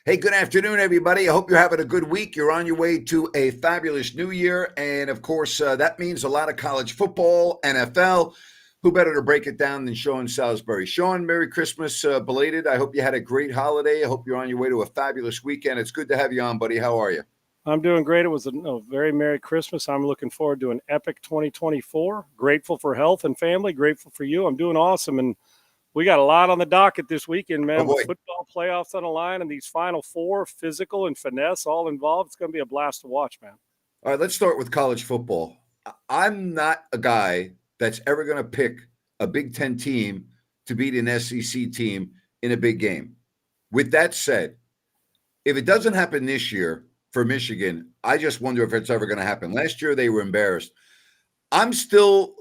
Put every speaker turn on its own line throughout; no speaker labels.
Hey, good afternoon, everybody. I hope you're having a good week. You're on your way to a fabulous new year. And of course, that means a lot of college football, NFL. Who better to break it down than Sean Salisbury? Sean, Merry Christmas belated. I hope you had a great holiday. I hope you're on your way to a fabulous weekend. It's good to have you on, buddy. How are you?
I'm doing great. It was a very Merry Christmas. I'm looking forward to an epic 2024. Grateful for health and family. Grateful for you. I'm doing awesome. And we got a lot on the docket this weekend,
Oh,
man, with
boy.
football playoffs on the line and these Final Four, physical and finesse all involved. It's going to be a blast to watch, man.
All right, let's start with college football. I'm not a guy that's ever going to pick a Big Ten team to beat an SEC team in a big game. With that said, if it doesn't happen this year for Michigan, I just wonder if it's ever going to happen. Last year, they were embarrassed. I'm still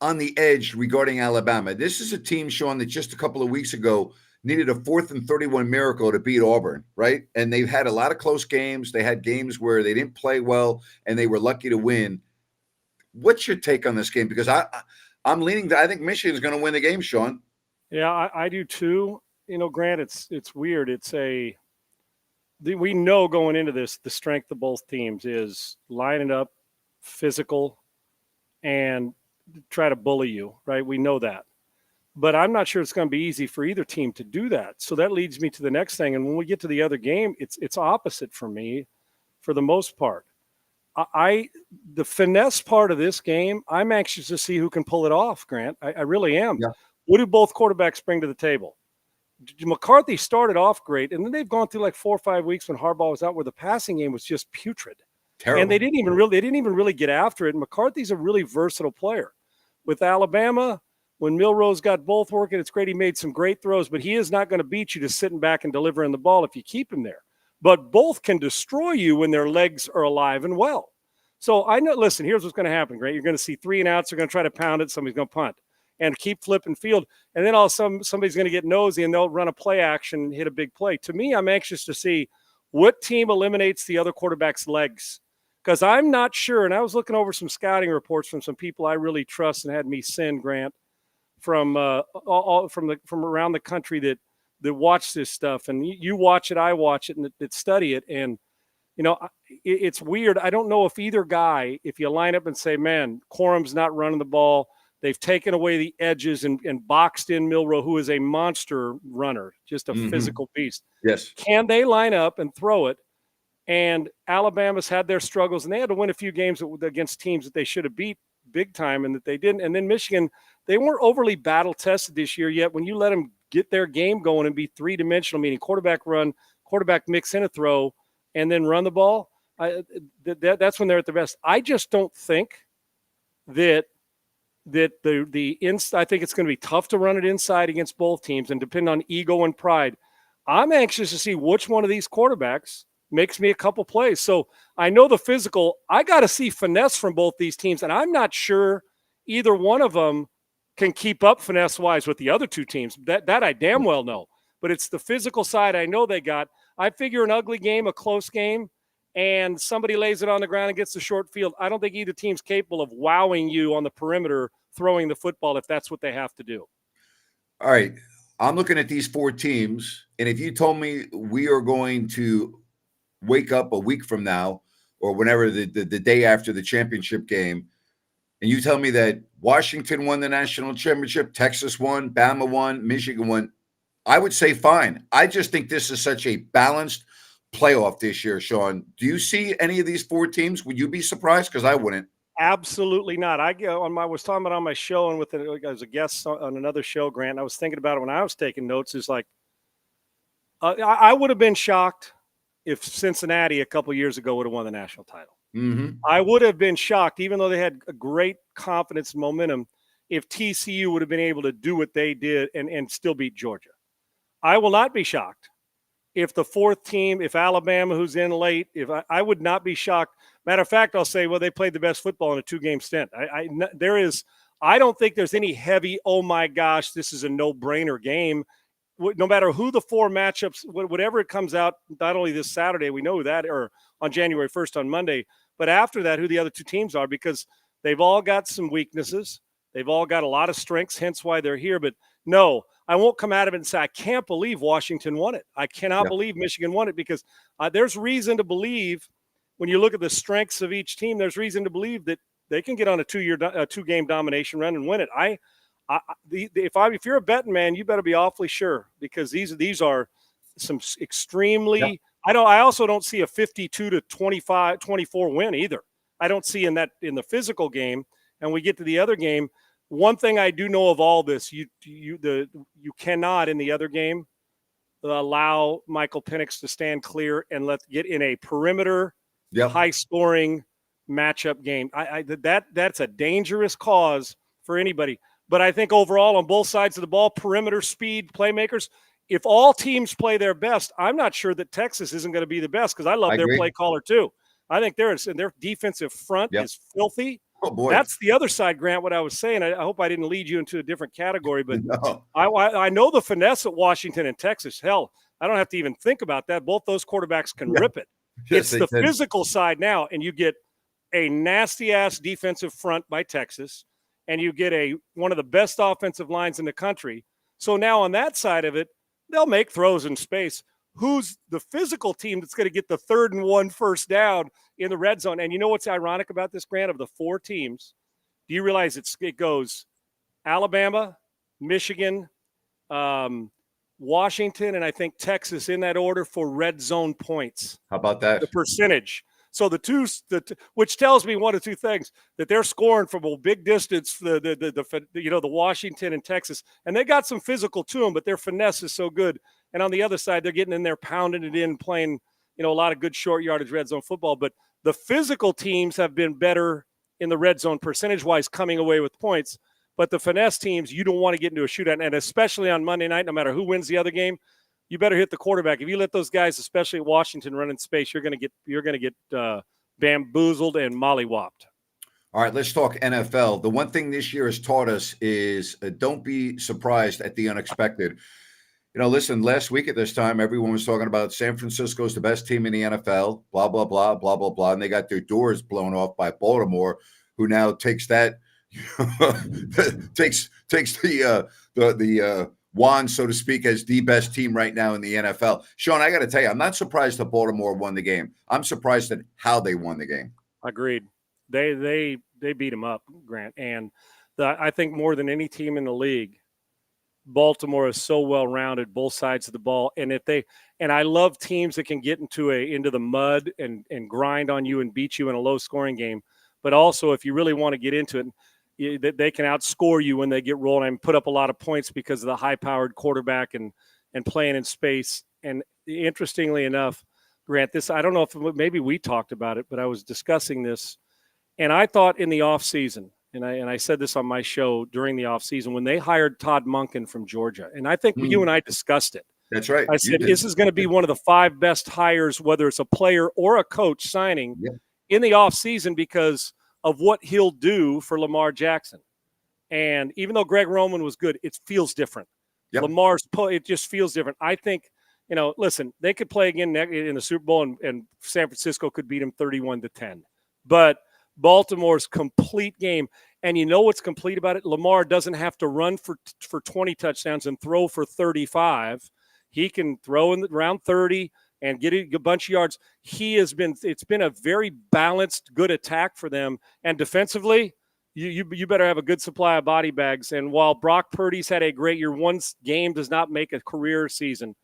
on the edge regarding Alabama. This is a team, Sean, that just a couple of weeks ago needed a 4th and 31 miracle to beat Auburn, right? And they've had a lot of close games. They had games where they didn't play well, and they were lucky to win. What's your take on this game? Because I'm leaning – I think Michigan's going to win the game, Sean.
Yeah, I do too. You know, Grant, it's weird. We know going into this, the strength of both teams is lining up, physical, and try to bully you, right? We know that. But I'm not sure it's going to be easy for either team to do that. So that leads me to the next thing. And when we get to the other game, it's opposite for me for the most part. The finesse part of this game, I'm anxious to see who can pull it off, Grant. I really am.
Yeah.
What do both quarterbacks bring to the table? McCarthy started off great, and then they've gone through like 4 or 5 weeks when Harbaugh was out where the passing game was just putrid.
Terrible.
And they didn't even really get after it. And McCarthy's a really versatile player. With Alabama, when Milrose got both working, it's great. He made some great throws, but he is not going to beat you to sitting back and delivering the ball if you keep him there. But both can destroy you when their legs are alive and well. So I know, listen, here's what's going to happen, Grant. You're going to see 3 and outs. They're going to try to pound it. Somebody's going to punt and keep flipping field. And then all of a sudden, somebody's going to get nosy and they'll run a play action and hit a big play. To me, I'm anxious to see what team eliminates the other quarterback's legs. Because I'm not sure, and I was looking over some scouting reports from some people I really trust and had me send, Grant, from around the country that watch this stuff. And you watch it, I watch it, and that study it. And, you know, it's weird. I don't know if either guy, if you line up and say, man, Corum's not running the ball, they've taken away the edges and boxed in Milroe, who is a monster runner, just a physical beast.
Yes.
Can they line up and throw it? And Alabama's had their struggles, and they had to win a few games against teams that they should have beat big time and that they didn't. And then Michigan, they weren't overly battle-tested this year yet. When you let them get their game going and be three-dimensional, meaning quarterback run, quarterback mix in a throw, and then run the ball, that's when they're at their best. I just don't think that I think it's going to be tough to run it inside against both teams and depend on ego and pride. I'm anxious to see which one of these quarterbacks makes me a couple plays. So I know the physical. I got to see finesse from both these teams, and I'm not sure either one of them can keep up finesse-wise with the other two teams. That I damn well know. But it's the physical side I know they got. I figure an ugly game, a close game, and somebody lays it on the ground and gets the short field. I don't think either team's capable of wowing you on the perimeter throwing the football if that's what they have to do.
All right. I'm looking at these 4 teams, and if you told me we are going to wake up a week from now or whenever the day after the championship game, and you tell me that Washington won the national championship, Texas won, Bama won, Michigan won, I would say fine. I just think this is such a balanced playoff this year, Sean. Do you see any of these 4 teams? Would you be surprised? Because I wouldn't.
Absolutely not. I was talking about on my show and as a guest on another show, Grant, and I was thinking about it when I was taking notes, is like I would have been shocked if Cincinnati a couple years ago would have won the national title. I would have been shocked, even though they had a great confidence and momentum, if TCU would have been able to do what they did and still beat Georgia. I will not be shocked if the 4th team, if Alabama, who's in late, I would not be shocked. Matter of fact, I'll say, well, they played the best football in a 2-game stint. I don't think there's any heavy, oh my gosh, this is a no-brainer game. No matter who the 4 matchups, whatever it comes out, not only this Saturday, we know that, or on January 1st on Monday, but after that, who the other 2 teams are, because they've all got some weaknesses. They've all got a lot of strengths, hence why they're here. But no, I won't come out of it and say, I can't believe Washington won it. I cannot believe Michigan won it, because there's reason to believe, when you look at the strengths of each team, there's reason to believe that they can get on a 2-game domination run and win it. If you're a betting man, you better be awfully sure, because these are some extremely. I also don't see a 52-24 win either. I don't see in the physical game. And we get to the other game. One thing I do know of all this, you cannot in the other game allow Michael Penix to stand clear and get in a perimeter, high scoring matchup game. That's a dangerous cause for anybody. But I think overall on both sides of the ball, perimeter, speed, playmakers, if all teams play their best, I'm not sure that Texas isn't going to be the best, because I love their play caller too. I think their defensive front is filthy.
Oh boy,
that's the other side, Grant. What I was saying, I hope I didn't lead you into a different category, but I know the finesse at Washington and Texas. Hell, I don't have to even think about that. Both those quarterbacks can rip it. Yes, it's the physical side now, and you get a nasty-ass defensive front by Texas, and you get one of the best offensive lines in the country. So now on that side of it, they'll make throws in space. Who's the physical team that's going to get the 3rd and 1 first down in the red zone? And you know what's ironic about this, Grant? Of the 4 teams, do you realize it goes Alabama, Michigan, Washington, and I think Texas in that order for red zone points?
How about that?
The percentage. So which tells me one of two things: that they're scoring from a big distance, the Washington and Texas, and they got some physical to them, but their finesse is so good. And on the other side, they're getting in there, pounding it in, playing, a lot of good short yardage red zone football. But the physical teams have been better in the red zone percentage-wise, coming away with points. But the finesse teams, you don't want to get into a shootout. And especially on Monday night, no matter who wins the other game, you better hit the quarterback. If you let those guys, especially at Washington, run in space, you're going to get bamboozled and mollywopped.
All right, let's talk NFL. The one thing this year has taught us is don't be surprised at the unexpected. Listen, last week at this time, everyone was talking about San Francisco's the best team in the NFL, blah, blah, blah, blah, blah, blah. And they got their doors blown off by Baltimore, who now takes that, takes the wand, so to speak, as the best team right now in the NFL. Sean, I got to tell you, I'm not surprised that Baltimore won the game. I'm surprised at how they won the game.
Agreed. They beat them up, Grant. And I think more than any team in the league, Baltimore is so well-rounded, both sides of the ball. And I love teams that can get into the mud and grind on you and beat you in a low-scoring game. But also, if you really want to get into it, they can outscore you when they get rolling and put up a lot of points because of the high-powered quarterback and playing in space. And interestingly enough, Grant, I don't know if maybe we talked about it, but I was discussing this, and I thought in the offseason, and I said this on my show during the offseason, when they hired Todd Monken from Georgia, and I think you and I discussed it.
That's right.
I said this is going to be one of the 5 best hires, whether it's a player or a coach signing in the offseason, because of what he'll do for Lamar Jackson. And even though Greg Roman was good, it feels different. It just feels different. I think, listen, they could play again in the Super Bowl, and San Francisco could beat them 31-10. But Baltimore's complete game, and you know what's complete about it? Lamar doesn't have to run for 20 touchdowns and throw for 35. He can throw in around 30 and get a bunch of yards. It's been a very balanced, good attack for them. And defensively, you better have a good supply of body bags. And while Brock Purdy's had a great year, one game does not make a career season.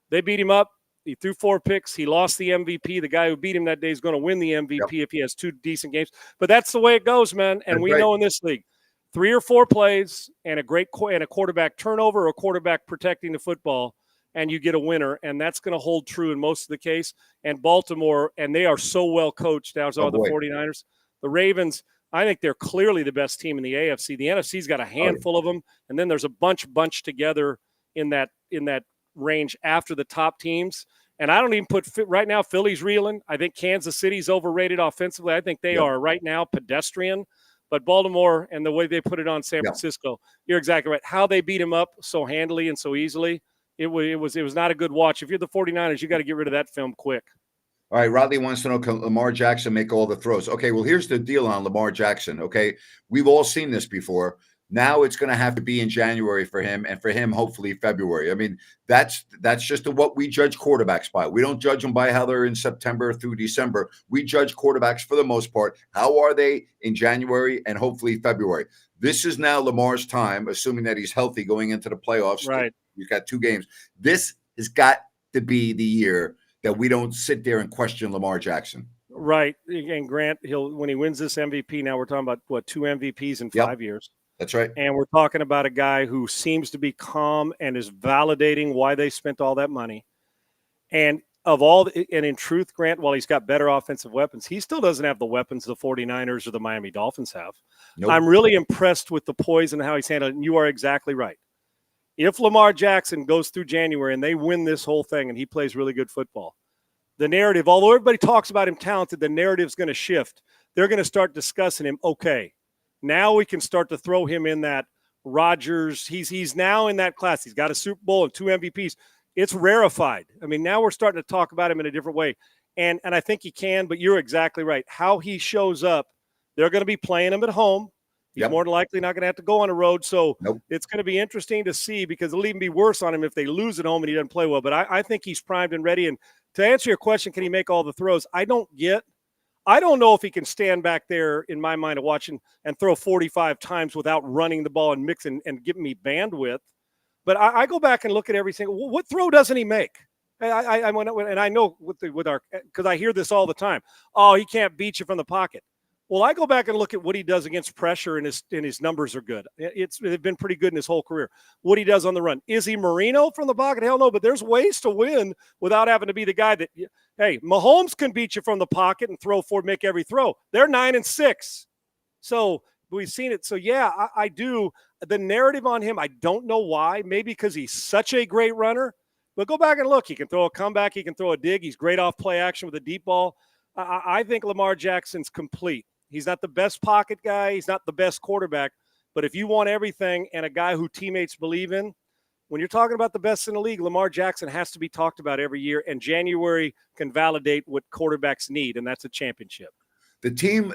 They beat him up. He threw 4 picks. He lost the MVP. The guy who beat him that day is going to win the MVP if he has 2 decent games. But that's the way it goes, man. And we know in this league, 3 or 4 plays and a quarterback turnover or a quarterback protecting the football, and you get a winner. And that's going to hold true in most of the case. And Baltimore, and they are so well coached, as are the 49ers. The Ravens, I think they're clearly the best team in the AFC. The NFC's got a handful of them, and then there's a bunch together in that range after the top teams. And I don't even put right now, Philly's reeling. I think Kansas City's overrated offensively. I think they are right now pedestrian. But Baltimore and the way they put it on San Francisco, you're exactly right. How they beat him up so handily and so easily, it was not a good watch. If you're the 49ers, you got to get rid of that film quick.
All right, Rodley wants to know, can Lamar Jackson make all the throws? Okay, well, here's the deal on Lamar Jackson, okay? We've all seen this before. Now it's going to have to be in January for him, and for him, hopefully February. I mean, that's just what we judge quarterbacks by. We don't judge them by how they're in September through December. We judge quarterbacks for the most part. How are they in January and hopefully February? This is now Lamar's time, assuming that he's healthy going into the playoffs.
Right.
He's got 2 games. This has got to be the year that we don't sit there and question Lamar Jackson.
Right. And Grant, when he wins this MVP, now we're talking about 2 MVPs in 5 years.
That's right.
And we're talking about a guy who seems to be calm and is validating why they spent all that money. And in truth, Grant, while he's got better offensive weapons, he still doesn't have the weapons the 49ers or the Miami Dolphins have. Nope. I'm really impressed with the poise and how he's handled it. And you are exactly right. If Lamar Jackson goes through January and they win this whole thing and he plays really good football, the narrative, although everybody talks about him talented, the narrative's going to shift. They're going to start discussing him. Okay, now we can start to throw him in that Rodgers. He's now in that class. He's got a Super Bowl and 2 MVPs. It's rarefied. I mean, now we're starting to talk about him in a different way. And I think he can, but you're exactly right. How he shows up, they're going to be playing him at home. He's more than likely not going to have to go on the road. So It's going to be interesting to see, because it'll even be worse on him if they lose at home and he doesn't play well. But I think he's primed and ready. And to answer your question, can he make all the throws? I don't know if he can stand back there, in my mind, of watching and throw 45 times without running the ball and mixing and giving me bandwidth. But I go back and look at every single – what throw doesn't he make? And I know because I hear this all the time. Oh, he can't beat you from the pocket. Well, I go back and look at what he does against pressure, and his numbers are good. They've been pretty good in his whole career. What he does on the run. Is he Marino from the pocket? Hell no, but there's ways to win without having to be the guy that – hey, Mahomes can beat you from the pocket and make every throw. They're 9-6. So we've seen it. So, yeah, I do. The narrative on him, I don't know why. Maybe because he's such a great runner. But go back and look. He can throw a comeback. He can throw a dig. He's great off play action with a deep ball. I think Lamar Jackson's complete. He's not the best pocket guy. He's not the best quarterback. But if you want everything and a guy who teammates believe in, when you're talking about the best in the league, Lamar Jackson has to be talked about every year. And January can validate what quarterbacks need, and that's a championship.
The team,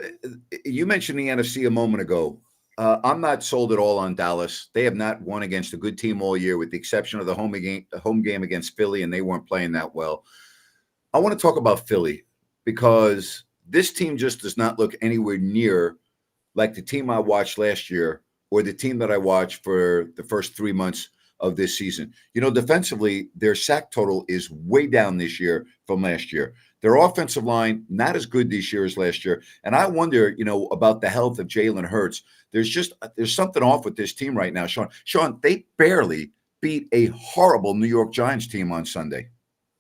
you mentioned the NFC a moment ago. I'm not sold at all on Dallas. They have not won against a good team all year, with the exception of the home game against Philly, and they weren't playing that well. I want to talk about Philly, because this team just does not look anywhere near like the team I watched last year or the team that I watched for the first 3 months of this season. Defensively, their sack total is way down this year from last year. Their offensive line, not as good this year as last year. And I wonder, about the health of Jalen Hurts. There's something off with this team right now, Sean. Sean, they barely beat a horrible New York Giants team on Sunday.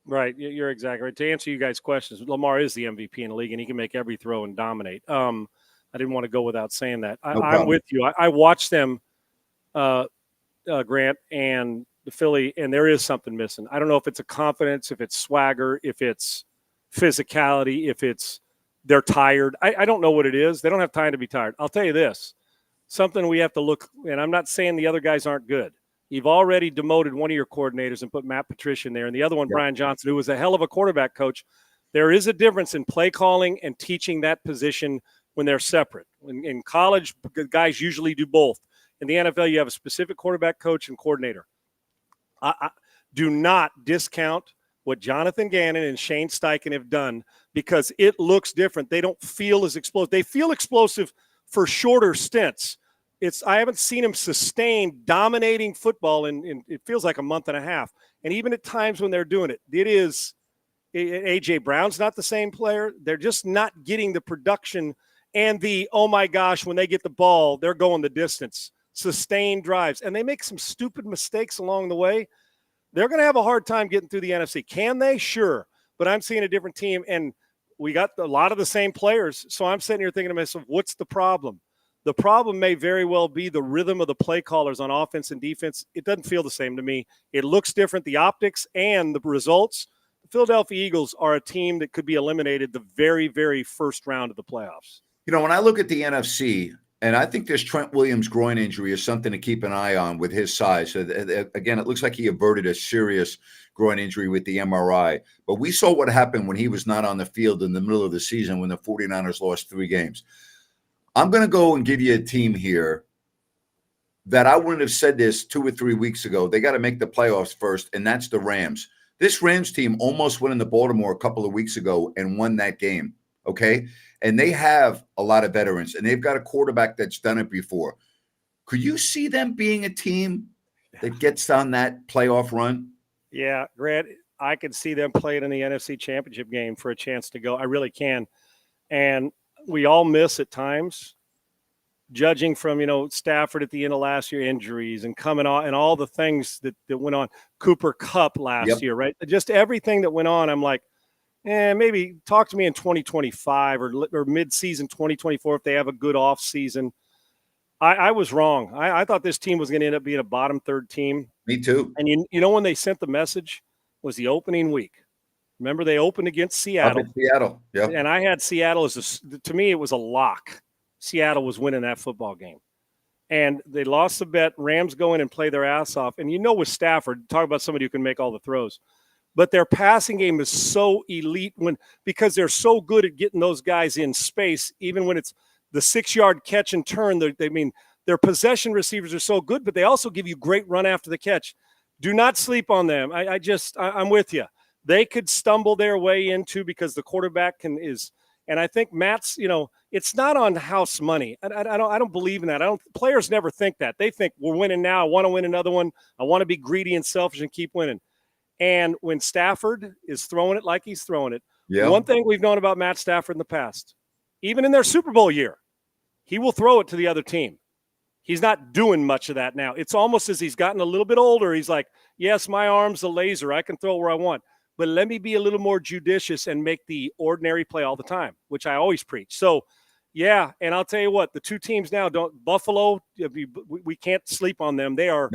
Right. You're exactly right. To answer you guys' questions, Lamar is the MVP in the league, and he can make every throw and dominate. I didn't want to go without saying that. I'm with you. I watched them, Grant, and the Philly, and there is something missing. I don't know if it's a confidence, if it's swagger, if it's physicality, if it's they're tired. I don't know what it is. They don't have time to be tired. I'll tell you this. Something we have to look, and I'm not saying the other guys aren't good. You've already demoted one of your coordinators and put Matt Patricia in there, and the other one, Brian Johnson, who was a hell of a quarterback coach. There is a difference in play calling and teaching that position when they're separate. In college, guys usually do both. In the NFL, you have a specific quarterback coach and coordinator. Do not discount what Jonathan Gannon and Shane Steichen have done, because it looks different. They don't feel as explosive. They feel explosive for shorter stints. I haven't seen him sustain dominating football in it feels like a month and a half. And even at times when they're doing it, A.J. Brown's not the same player. They're just not getting the production and oh my gosh, when they get the ball, they're going the distance, sustained drives. And they make some stupid mistakes along the way. They're going to have a hard time getting through the NFC. Can they? Sure. But I'm seeing a different team, and we got a lot of the same players. So I'm sitting here thinking to myself, what's the problem? The problem may very well be the rhythm of the play callers on offense and defense. It doesn't feel the same to me. It looks different, the optics and the results. The Philadelphia Eagles are a team that could be eliminated the very, very first round of the playoffs.
When I look at the NFC, and I think this Trent Williams groin injury is something to keep an eye on with his size. So again, it looks like he averted a serious groin injury with the MRI. But we saw what happened when he was not on the field in the middle of the season when the 49ers lost 3 games. I'm going to go and give you a team here that I wouldn't have said this 2 or 3 weeks ago. They got to make the playoffs first, and that's the Rams. This Rams team almost went into Baltimore a couple of weeks ago and won that game. Okay. And they have a lot of veterans, and they've got a quarterback that's done it before. Could you see them being a team that gets on that playoff run?
Yeah, Grant, I could see them playing in the NFC Championship game for a chance to go. I really can. And we all miss at times, judging from, Stafford at the end of last year, injuries and coming on and all the things that went on. Cooper Kupp last year, right? Just everything that went on. I'm like, maybe talk to me in 2025 or mid-season 2024 if they have a good off season. I was wrong. I thought this team was going to end up being a bottom third team.
Me too.
And you know when they sent the message was the opening week. Remember they opened against Seattle.
Up in Seattle, yeah.
And I had Seattle to me it was a lock. Seattle was winning that football game. And they lost the bet. Rams go in and play their ass off. And with Stafford, talk about somebody who can make all the throws. But their passing game is so elite because they're so good at getting those guys in space, even when it's the 6-yard catch and turn. Their possession receivers are so good, but they also give you great run after the catch. Do not sleep on them. I'm with you. They could stumble their way into because the quarterback and I think Matt's, it's not on house money. I don't believe in that. Players never think that. They think we're winning now. I want to win another one. I want to be greedy and selfish and keep winning. And when Stafford is throwing it like he's throwing it, one thing we've known about Matt Stafford in the past, even in their Super Bowl year, he will throw it to the other team. He's not doing much of that now. It's almost as he's gotten a little bit older. He's like, yes, my arm's a laser. I can throw where I want. But let me be a little more judicious and make the ordinary play all the time, which I always preach. So, yeah, and I'll tell you what, the two teams now Buffalo, we can't sleep on them. They are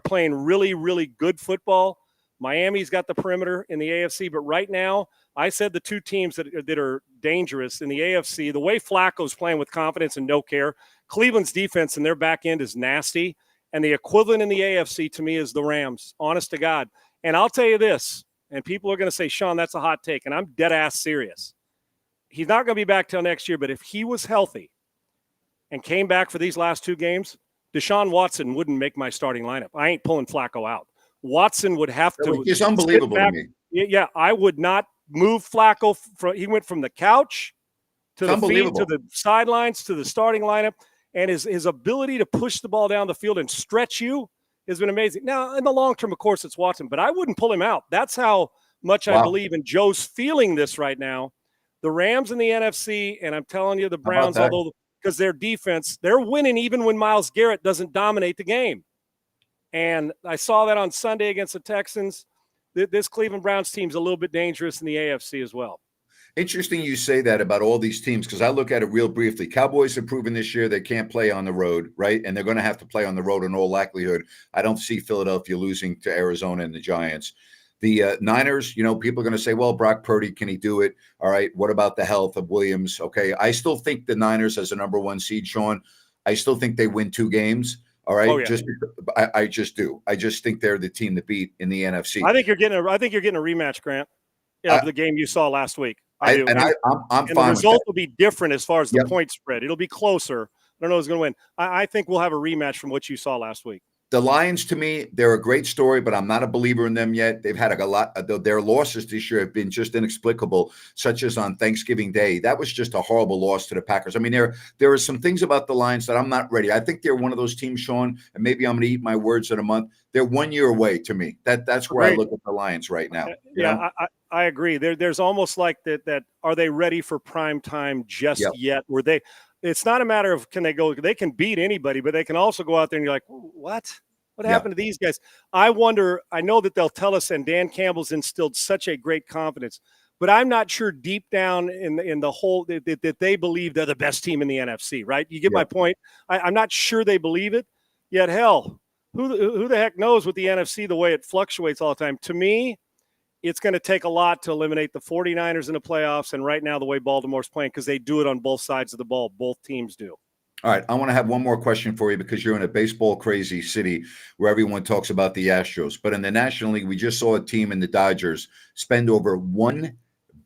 playing really, really good football. Miami's got the perimeter in the AFC, but right now, I said the two teams that are dangerous in the AFC, the way Flacco's playing with confidence and no care, Cleveland's defense and their back end is nasty, and the equivalent in the AFC to me is the Rams, honest to God. And I'll tell you this, and people are going to say, Sean, that's a hot take, and I'm dead-ass serious. He's not going to be back till next year, but if he was healthy and came back for these last two games, Deshaun Watson wouldn't make my starting lineup. I ain't pulling Flacco out. Watson would have to.
It's unbelievable to me.
Yeah, I would not move Flacco. He went from the couch to the feet, to the sidelines, to the starting lineup, and his ability to push the ball down the field and stretch you has been amazing. Now, in the long term, of course, it's Watson, but I wouldn't pull him out. That's how much I believe, and Joe's feeling this right now. The Rams in the NFC, and I'm telling you, the Browns, although because their defense, they're winning even when Myles Garrett doesn't dominate the game. And I saw that on Sunday against the Texans. This Cleveland Browns team's a little bit dangerous in the AFC as well.
Interesting you say that about all these teams because I look at it real briefly. Cowboys have proven this year they can't play on the road, right? And they're going to have to play on the road in all likelihood. I don't see Philadelphia losing to Arizona and the Giants. The Niners, people are going to say, well, Brock Purdy, can he do it? All right, what about the health of Williams? Okay, I still think the Niners as a number one seed, Sean, I still think they win 2 games. All right, I just do. I just think they're the team to beat in the NFC.
I think you're getting a rematch, Grant, of the game you saw last week. I'm fine. The result will be different as far as the point spread. It'll be closer. I don't know who's going to win. I think we'll have a rematch from what you saw last week.
The Lions, to me, they're a great story, but I'm not a believer in them yet. They've had a lot. Their losses this year have been just inexplicable, such as on Thanksgiving Day. That was just a horrible loss to the Packers. I mean, there are some things about the Lions that I'm not ready. I think they're one of those teams, Sean, and maybe I'm going to eat my words in a month. They're 1 year away to me. That's where I look at the Lions right now.
I agree. There's almost like that. Are they ready for prime time just yet? It's not a matter of can they go. They can beat anybody, but they can also go out there and you're like, what? What happened to these guys? I wonder. I know that they'll tell us, and Dan Campbell's instilled such a great confidence, but I'm not sure deep down in the whole that they believe they're the best team in the NFC. Right? You get my point. I'm not sure they believe it. Yet, hell, who the heck knows with the NFC the way it fluctuates all the time? To me, it's going to take a lot to eliminate the 49ers in the playoffs, and right now the way Baltimore's playing because they do it on both sides of the ball. Both teams do.
All right, I want to have one more question for you because you're in a baseball crazy city where everyone talks about the Astros. But in the National League, we just saw a team in the Dodgers spend over $1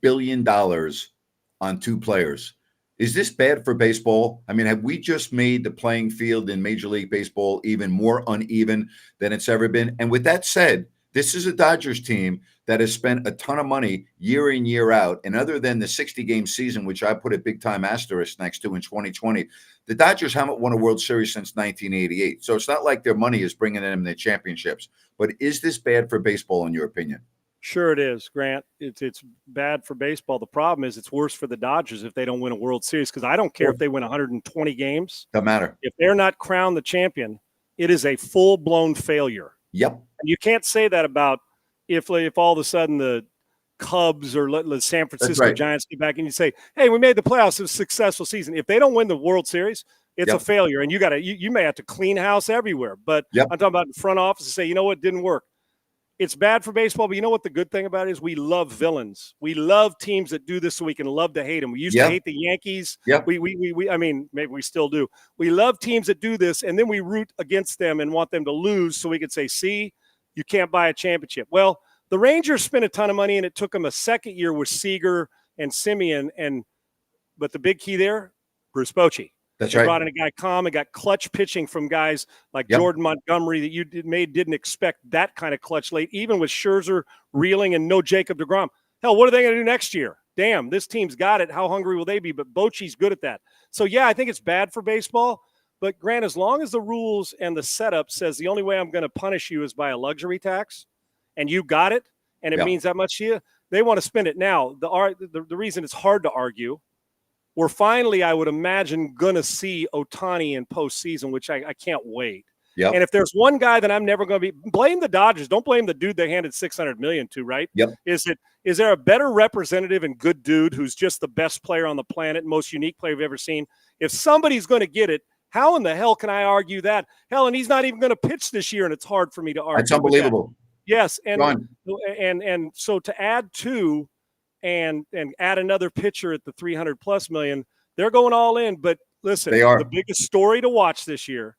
billion on 2 players. Is this bad for baseball? I mean, have we just made the playing field in Major League Baseball even more uneven than it's ever been? And with that said, this is a Dodgers team that has spent a ton of money year in, year out. And other than the 60-game season, which I put a big-time asterisk next to in 2020, the Dodgers haven't won a World Series since 1988. So it's not like their money is bringing them the championships. But is this bad for baseball, in your opinion?
Sure it is, Grant. It's bad for baseball. The problem is it's worse for the Dodgers if they don't win a World Series, because I don't care if they win 120 games.
Doesn't matter.
If they're not crowned the champion, it is a full-blown failure.
Yep.
And you can't say that about if all of a sudden the Cubs or the San Francisco Giants get back and you say, hey, we made the playoffs. It was a successful season. If they don't win the World Series, it's a failure. And you may have to clean house everywhere. But I'm talking about the front office and say, you know what, didn't work. It's bad for baseball, but you know what the good thing about it is? We love villains. We love teams that do this so we can love to hate them. We used to hate the Yankees. I mean, maybe we still do. We love teams that do this, and then we root against them and want them to lose so we can say, see, you can't buy a championship. Well, the Rangers spent a ton of money, and it took them a second year with Seager and Simeon. But the big key there, Bruce Bochy. They brought in a guy calm and got clutch pitching from guys like Jordan Montgomery that you didn't expect that kind of clutch late, even with Scherzer reeling and no Jacob deGrom. Hell, what are they going to do next year? Damn, this team's got it. How hungry will they be? But Bochy's good at that. So, yeah, I think it's bad for baseball. But, Grant, as long as the rules and the setup says the only way I'm going to punish you is by a luxury tax, and you got it, and it means that much to you, they want to spend it now. The reason it's hard to argue, we're finally, I would imagine, going to see Ohtani in postseason, which I can't wait. And if there's one guy that I'm never going to be – blame the Dodgers. Don't blame the dude they handed $600 million to, right? Is there a better representative and good dude who's just the best player on the planet, most unique player we've ever seen? If somebody's going to get it, how in the hell can I argue that? Hell, and he's not even going to pitch this year, and it's hard for me to argue.
That's unbelievable.
Yes, and so to add to – and add another pitcher at the 300+ million, they're going all in. But listen, the biggest story to watch this year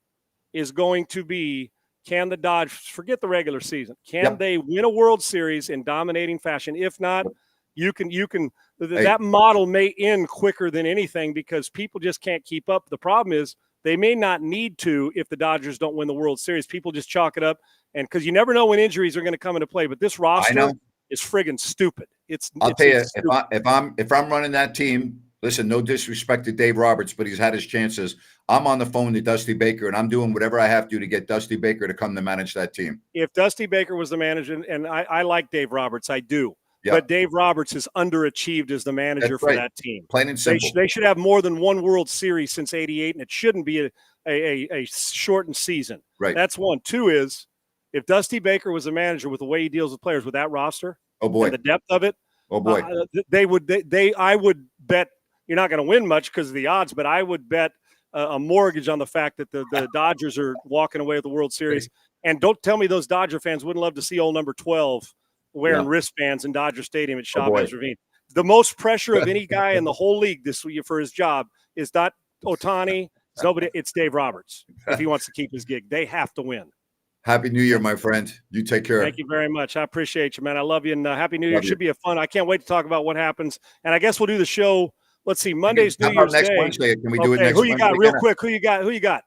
is going to be, can the Dodgers forget the regular season? Can they win a World Series in dominating fashion? If not, that model may end quicker than anything because people just can't keep up. The problem is they may not need to if the Dodgers don't win the World Series. People just chalk it up, and because you never know when injuries are going to come into play. But this roster is friggin' stupid.
I'll tell you, if I'm running that team, listen, no disrespect to Dave Roberts, but he's had his chances. I'm on the phone to Dusty Baker, and I'm doing whatever I have to get Dusty Baker to come to manage that team.
If Dusty Baker was the manager, and I like Dave Roberts, I do. But Dave Roberts has underachieved as the manager for that team.
Plain and simple.
They should have more than one World Series since '88, and it shouldn't be a shortened season.
Right.
That's one. Two is, if Dusty Baker was the manager with the way he deals with players with that roster,
oh boy,
and the depth of it,
oh boy,
I would bet you're not going to win much because of the odds, but I would bet a mortgage on the fact that the Dodgers are walking away with the World Series. And don't tell me those Dodger fans wouldn't love to see old number 12 wearing wristbands in Dodger Stadium at Chavez Ravine. The most pressure of any guy in the whole league this year for his job is not Ohtani. It's nobody. It's Dave Roberts. If he wants to keep his gig, they have to win.
Happy New Year, my friend. You take care.
Thank you very much. I appreciate you, man. I love you, and Happy New Year. It should be a fun. I can't wait to talk about what happens. And I guess we'll do the show. Let's see, Monday's New Year's
next
Day.
Wednesday? Can we do it next
Who you
Wednesday?
got real quick? Who you got?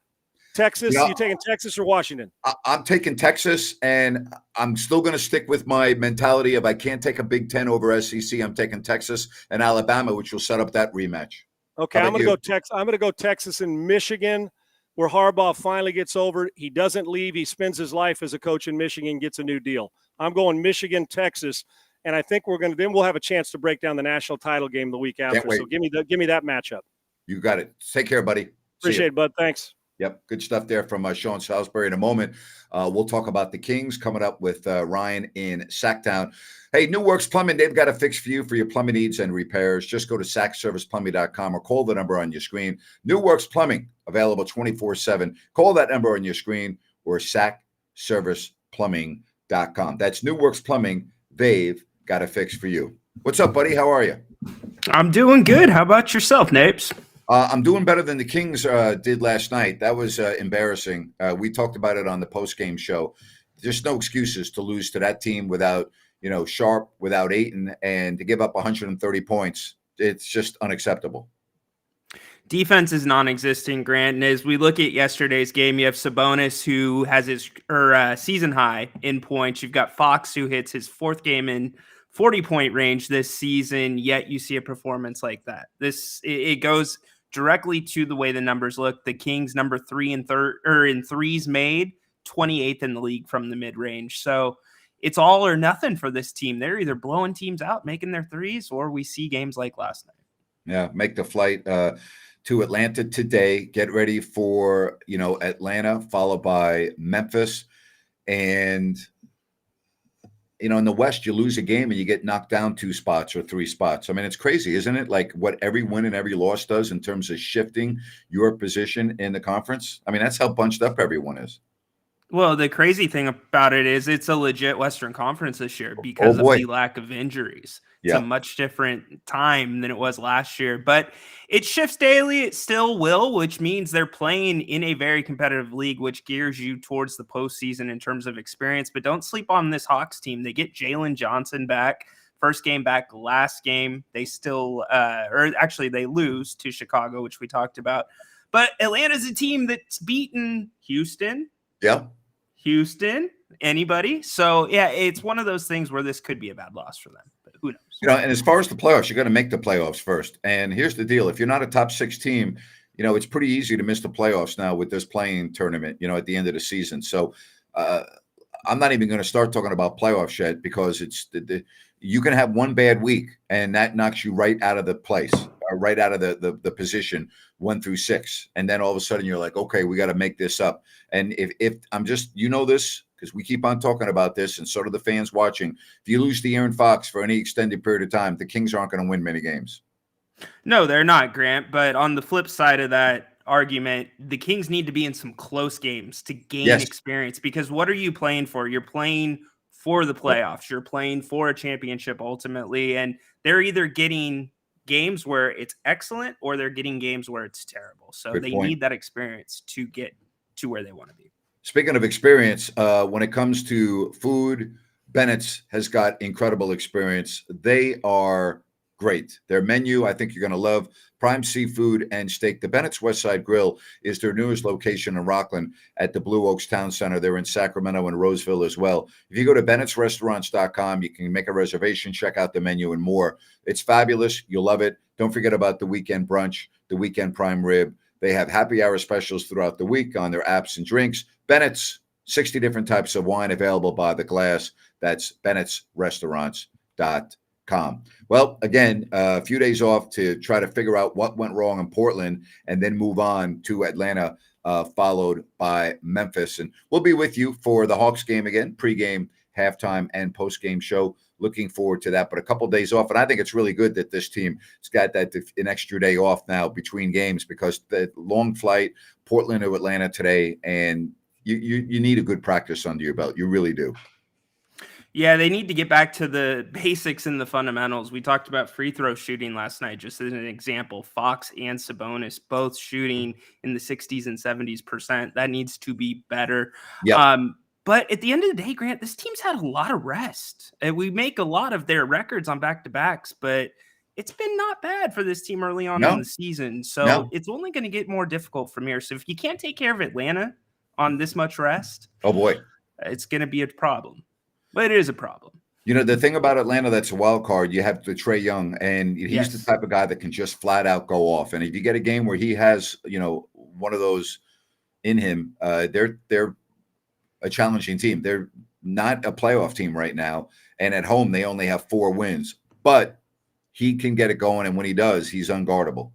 Texas? You taking Texas or Washington?
I'm taking Texas, and I'm still going to stick with my mentality of I can't take a Big Ten over SEC. I'm taking Texas and Alabama, which will set up that rematch.
Okay, I'm going to go Texas and Michigan, where Harbaugh finally gets over. He doesn't leave. He spends his life as a coach in Michigan, gets a new deal. I'm going Michigan, Texas, and I think we'll have a chance to break down the national title game the week after. So give me that matchup.
You got it. Take care, buddy.
Appreciate it, bud. Thanks.
Yep, good stuff there from Sean Salisbury. In a moment, we'll talk about the Kings coming up with Ryan in Sacktown. Hey, New Works Plumbing, they've got a fix for you for your plumbing needs and repairs. Just go to sackserviceplumbing.com or call the number on your screen. New Works Plumbing, available 24/7. Call that number on your screen or sackserviceplumbing.com. That's New Works Plumbing. They've got a fix for you. What's up, buddy? How are you?
I'm doing good. How about yourself, Napes?
I'm doing better than the Kings did last night. That was embarrassing. We talked about it on the post-game show. There's no excuses to lose to that team without, Sharp, without Ayton, and to give up 130 points. It's just unacceptable.
Defense is non-existent, Grant. And as we look at yesterday's game, you have Sabonis, who has his season high in points. You've got Fox, who hits his fourth game in 40-point range this season. Yet you see a performance like that. It goes directly to the way the numbers look. The Kings number 3 in threes made, 28th in the league from the mid-range. So it's all or nothing for this team. They're either blowing teams out, making their threes, or we see games like last night.
Yeah, make the flight to Atlanta today. Get ready for, Atlanta, followed by Memphis. And, in the West, you lose a game and you get knocked down 2 spots or 3 spots. I mean, it's crazy, isn't it? Like what every win and every loss does in terms of shifting your position in the conference. I mean, that's how bunched up everyone is.
Well, the crazy thing about it is it's a legit Western Conference this year because of the lack of injuries. It's a much different time than it was last year, but it shifts daily. It still will, which means they're playing in a very competitive league, which gears you towards the postseason in terms of experience. But don't sleep on this Hawks team. They get Jalen Johnson back. First game back, last game. They still, they lose to Chicago, which we talked about. But Atlanta's a team that's beaten Houston.
Yeah.
Houston, anybody. So, yeah, it's one of those things where this could be a bad loss for them, but who knows?
And as far as the playoffs, you're going to make the playoffs first. And here's the deal. If you're not a top 6 team, it's pretty easy to miss the playoffs now with this playing tournament, at the end of the season. So I'm not even going to start talking about playoffs yet because it's you can have one bad week and that knocks you right out of the place, right out of the position 1 through 6. And then all of a sudden you're like, okay, we got to make this up. And if I'm just, this, because we keep on talking about this and so do the fans watching. If you lose to Aaron Fox for any extended period of time, the Kings aren't going to win many games.
No, they're not, Grant. But on the flip side of that argument, the Kings need to be in some close games to gain experience, because what are you playing for? You're playing for the playoffs. You're playing for a championship ultimately. And they're either getting games where it's excellent or they're getting games where it's terrible. So they need that experience to get to where they want to be.
Speaking of experience, when it comes to food, Bennett's has got incredible experience. They are great. Their menu, I think you're going to love. Prime seafood and steak. The Bennett's Westside Grill is their newest location in Rockland at the Blue Oaks Town Center. They're in Sacramento and Roseville as well. If you go to Bennett'sRestaurants.com, you can make a reservation, check out the menu and more. It's fabulous. You'll love it. Don't forget about the weekend brunch, the weekend prime rib. They have happy hour specials throughout the week on their apps and drinks. Bennett's, 60 different types of wine available by the glass. That's Bennett'sRestaurants.com. Well, again, a few days off to try to figure out what went wrong in Portland and then move on to Atlanta, followed by Memphis. And we'll be with you for the Hawks game again, pregame, halftime, and postgame show. Looking forward to that, but a couple of days off. And I think it's really good that this team has got an extra day off now between games, because the long flight, Portland to Atlanta today, and you need a good practice under your belt. You really do.
Yeah, they need to get back to the basics and the fundamentals. We talked about free throw shooting last night, just as an example. Fox and Sabonis both shooting in the 60s and 70%. That needs to be better.
Yep.
But at the end of the day, Grant, this team's had a lot of rest. And we make a lot of their records on back-to-backs, but it's been not bad for this team early on in the season. So it's only going to get more difficult from here. So if you can't take care of Atlanta on this much rest,
oh boy,
it's going to be a problem. But it is a problem.
The thing about Atlanta that's a wild card, you have the Trae Young, and he's the type of guy that can just flat out go off. And if you get a game where he has, one of those in him, they're a challenging team. They're not a playoff team right now. And at home, they only have 4 wins. But he can get it going, and when he does, he's unguardable.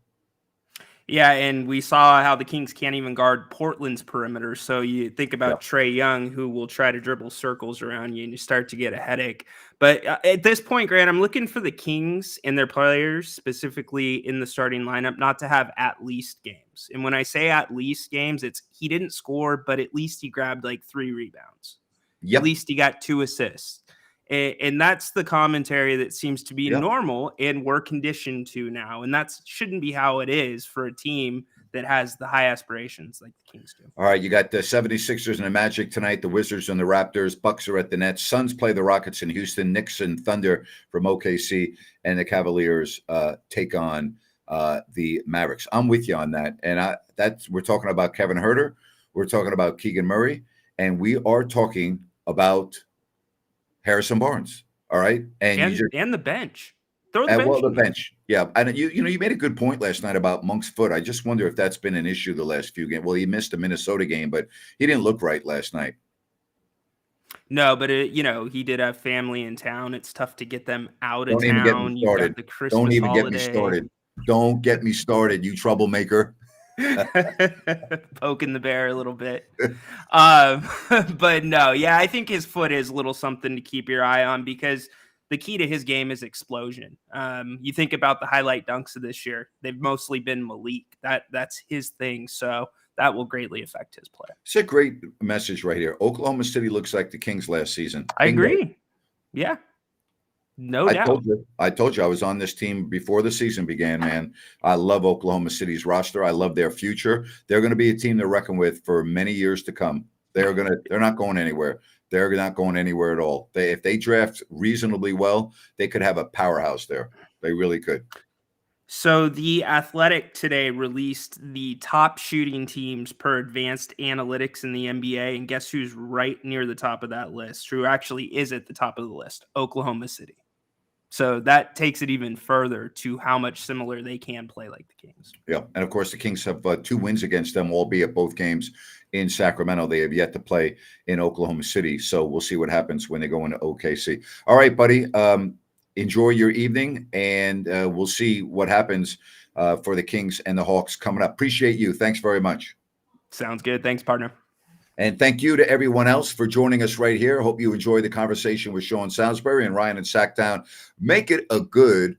Yeah, and we saw how the Kings can't even guard Portland's perimeter. So you think about Trae Young, who will try to dribble circles around you, and you start to get a headache. But at this point, Grant, I'm looking for the Kings and their players, specifically in the starting lineup, not to have at least games. And when I say at least games, it's he didn't score, but at least he grabbed like 3 rebounds. Yep. At least he got 2 assists. And that's the commentary that seems to be normal, and we're conditioned to now. And that shouldn't be how it is for a team that has the high aspirations like the Kings do.
All right, you got the 76ers and the Magic tonight, the Wizards and the Raptors, Bucks are at the Nets, Suns play the Rockets in Houston, Knicks and Thunder from OKC, and the Cavaliers take on the Mavericks. I'm with you on that. And we're talking about Kevin Herter. We're talking about Keegan Murray. And we are talking about Harrison Barnes. All right.
And the bench. Throw the bench.
Well, the bench. Yeah. And you made a good point last night about Monk's foot. I just wonder if that's been an issue the last few games. Well, he missed the Minnesota game, but he didn't look right last night.
No, but he did have family in town. It's tough to get them out of
Don't even get me
town. You've got
started.
the Christmas
Don't even
holiday.
get me started. Don't get me started, you troublemaker.
Poking the bear a little bit. But no, yeah, I think his foot is a little something to keep your eye on because the key to his game is explosion. You think about the highlight dunks of this year. They've mostly been Malik. That's his thing. So that will greatly affect his play.
It's a great message right here. Oklahoma City looks like the Kings last season.
I agree. Yeah. No doubt.
I told you I was on this team before the season began, man. I love Oklahoma City's roster. I love their future. They're going to be a team to reckon with for many years to come. They're not going anywhere. They're not going anywhere at all. If they draft reasonably well, they could have a powerhouse there. They really could.
So the Athletic today released the top shooting teams per advanced analytics in the NBA, and guess who's right near the top of that list? Who actually is at the top of the list? Oklahoma City. So that takes it even further to how much similar they can play like the Kings.
Yeah, and of course the Kings have 2 wins against them, albeit both games in Sacramento. They have yet to play in Oklahoma City, so we'll see what happens when they go into OKC. All right, buddy. Enjoy your evening, and we'll see what happens for the Kings and the Hawks coming up. Appreciate you. Thanks very much.
Sounds good. Thanks, partner.
And thank you to everyone else for joining us right here. Hope you enjoyed the conversation with Sean Salisbury and Ryan in Sacktown. Make it a good